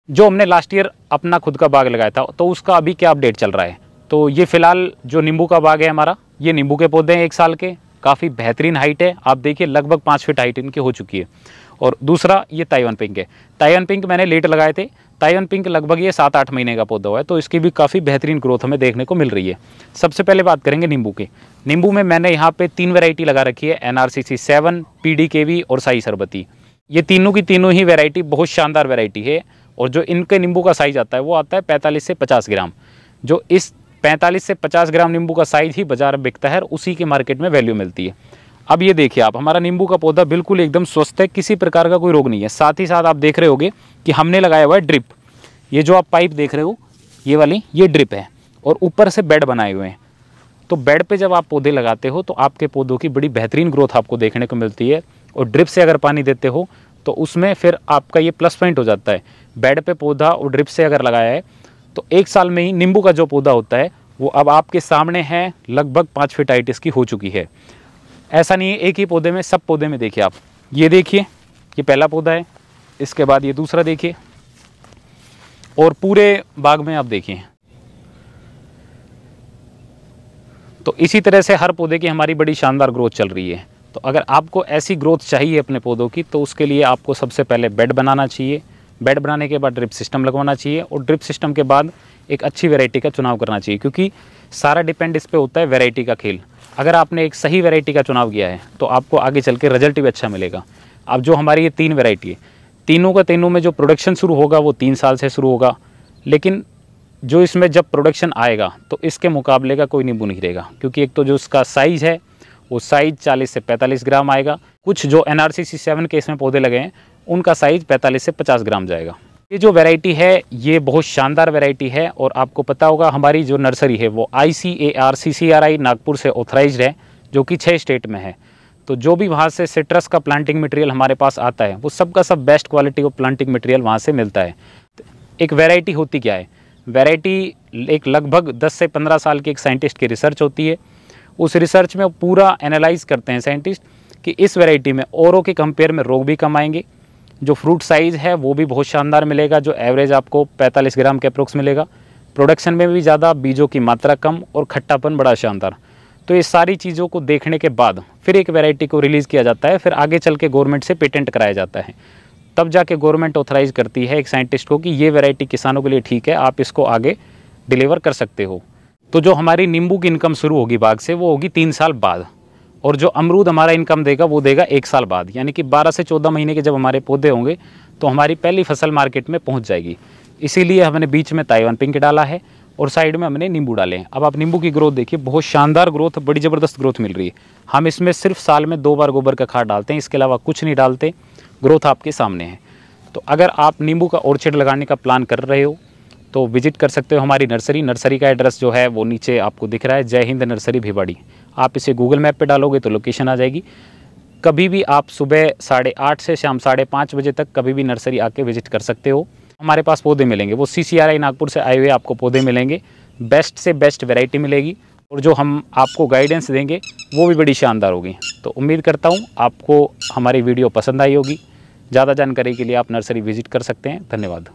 जो हमने last year अपना खुद का बाग लगाया था, तो उसका अभी क्या अपडेट चल रहा है। तो ये फिलहाल जो नींबू का बाग है हमारा, ये नींबू के पौधे हैं 1 साल के, काफ़ी बेहतरीन हाइट है। आप देखिए लगभग 5 फीट हाइट इनकी हो चुकी है। और दूसरा ये ताइवान पिंक है। ताइवान पिंक मैंने लेट लगाए थे। ताइवान पिंक लगभग ये 7-8 महीने का पौधा हुआ है, तो इसकी भी काफ़ी बेहतरीन ग्रोथ हमें देखने को मिल रही है। सबसे पहले बात करेंगे नींबू की। नींबू में मैंने यहाँ पे 3 वैरायटी लगा रखी है, NRCC 7, PDKV और साई सरबती। ये तीनों की तीनों ही वैरायटी बहुत शानदार वैरायटी है। और जो इनके नींबू का साइज़ आता है वो आता है 45 से 50 ग्राम। जो इस 45 से 50 ग्राम नींबू का साइज़ ही बाजार में बिकता है और उसी की मार्केट में वैल्यू मिलती है। अब ये देखिए आप, हमारा नींबू का पौधा बिल्कुल एकदम स्वस्थ है, किसी प्रकार का कोई रोग नहीं है। साथ ही साथ आप देख रहे होंगे कि हमने लगाया हुआ है ड्रिप। ये जो आप पाइप देख रहे हो ये वाली, ये ड्रिप है और ऊपर से बेड बनाए हुए हैं। तो बेड पे जब आप पौधे लगाते हो तो आपके पौधों की बड़ी बेहतरीन ग्रोथ आपको देखने को मिलती है। और ड्रिप से अगर पानी देते हो तो उसमें फिर आपका ये प्लस पॉइंट हो जाता है। बेड पे पौधा और ड्रिप से अगर लगाया है तो 1 साल में ही नींबू का जो पौधा होता है वो अब आपके सामने है, लगभग 5 फीट हाइट इसकी हो चुकी है। ऐसा नहीं है एक ही पौधे में, सब पौधे में देखिए आप। ये देखिए, ये पहला पौधा है, इसके बाद ये दूसरा देखिए, और पूरे बाग में आप देखिए। तो इसी तरह से हर पौधे की हमारी बड़ी शानदार ग्रोथ चल रही है। तो अगर आपको ऐसी ग्रोथ चाहिए अपने पौधों की, तो उसके लिए आपको सबसे पहले बेड बनाना चाहिए। बेड बनाने के बाद ड्रिप सिस्टम लगवाना चाहिए और ड्रिप सिस्टम के बाद एक अच्छी वैरायटी का चुनाव करना चाहिए, क्योंकि सारा डिपेंड इस पे होता है वैरायटी का खेल। अगर आपने एक सही वैरायटी का चुनाव किया है तो आपको आगे चल के रिजल्ट भी अच्छा मिलेगा। अब जो हमारी ये 3 वैरायटी है, तीनों का तीनों में जो प्रोडक्शन शुरू होगा वो 3 साल से शुरू होगा। लेकिन जो इसमें जब प्रोडक्शन आएगा तो इसके मुकाबले का कोई नींबू नहीं रहेगा, क्योंकि एक तो जो उसका साइज़ है वो साइज़ 40 से 45 ग्राम आएगा। कुछ जो NRCC 7 के इसमें पौधे लगे हैं उनका साइज़ 45 से 50 ग्राम जाएगा। ये जो वैरायटी है ये बहुत शानदार वैरायटी है। और आपको पता होगा हमारी जो नर्सरी है वो ICAR CCRI नागपुर से ऑथराइज्ड है, जो कि 6 स्टेट में है। तो जो भी वहाँ से सिट्रस का प्लांटिंग मटेरियल हमारे पास आता है वो सबका सब बेस्ट क्वालिटी का प्लांटिंग मटेरियल वहाँ से मिलता है। एक वैरायटी होती क्या है, वैरायटी एक लगभग 10 से 15 साल की एक साइंटिस्ट की रिसर्च होती है। उस रिसर्च में पूरा एनालाइज करते हैं साइंटिस्ट कि इस वैरायटी में औरों के कंपेयर में रोग भी कम आएंगे, जो फ्रूट साइज़ है वो भी बहुत शानदार मिलेगा, जो एवरेज आपको 45 ग्राम के अप्रोक्स मिलेगा। प्रोडक्शन में भी ज़्यादा, बीजों की मात्रा कम और खट्टापन बड़ा शानदार। तो ये सारी चीज़ों को देखने के बाद फिर एक वैरायटी को रिलीज़ किया जाता है, फिर आगे चल के गवर्नमेंट से पेटेंट कराया जाता है। तब जाके गवर्नमेंट ऑथराइज़ करती है एक साइंटिस्ट को कि ये वैरायटी किसानों के लिए ठीक है, आप इसको आगे डिलीवर कर सकते हो। तो जो हमारी नींबू की इनकम शुरू होगी बाग से वो होगी 3 साल बाद, और जो अमरूद हमारा इनकम देगा वो देगा 1 साल बाद। यानी कि 12 से 14 महीने के जब हमारे पौधे होंगे तो हमारी पहली फसल मार्केट में पहुंच जाएगी। इसीलिए हमने बीच में ताइवान पिंक डाला है और साइड में हमने नींबू डाले हैं। अब आप नींबू की ग्रोथ देखिए, बहुत शानदार ग्रोथ, बड़ी ज़बरदस्त ग्रोथ मिल रही है। हम इसमें सिर्फ साल में 2 बार गोबर का खाद डालते हैं, इसके अलावा कुछ नहीं डालते। ग्रोथ आपके सामने है। तो अगर आप नींबू का ऑर्चर्ड लगाने का प्लान कर रहे हो तो विजिट कर सकते हो हमारी नर्सरी का एड्रेस जो है वो नीचे आपको दिख रहा है, जय हिंद नर्सरी भिवाड़ी। आप इसे गूगल मैप पे डालोगे तो लोकेशन आ जाएगी। कभी भी आप सुबह 8:30 से शाम 5:30 बजे तक कभी भी नर्सरी आके विजिट कर सकते हो। हमारे पास पौधे मिलेंगे, वो CCRI नागपुर से आए हुए आपको पौधे मिलेंगे, बेस्ट से बेस्ट वैरायटी मिलेगी, और जो हम आपको गाइडेंस देंगे वो भी बड़ी शानदार होगी। तो उम्मीद करता हूँ आपको हमारी वीडियो पसंद आई होगी। ज़्यादा जानकारी के लिए आप नर्सरी विजिट कर सकते हैं। धन्यवाद।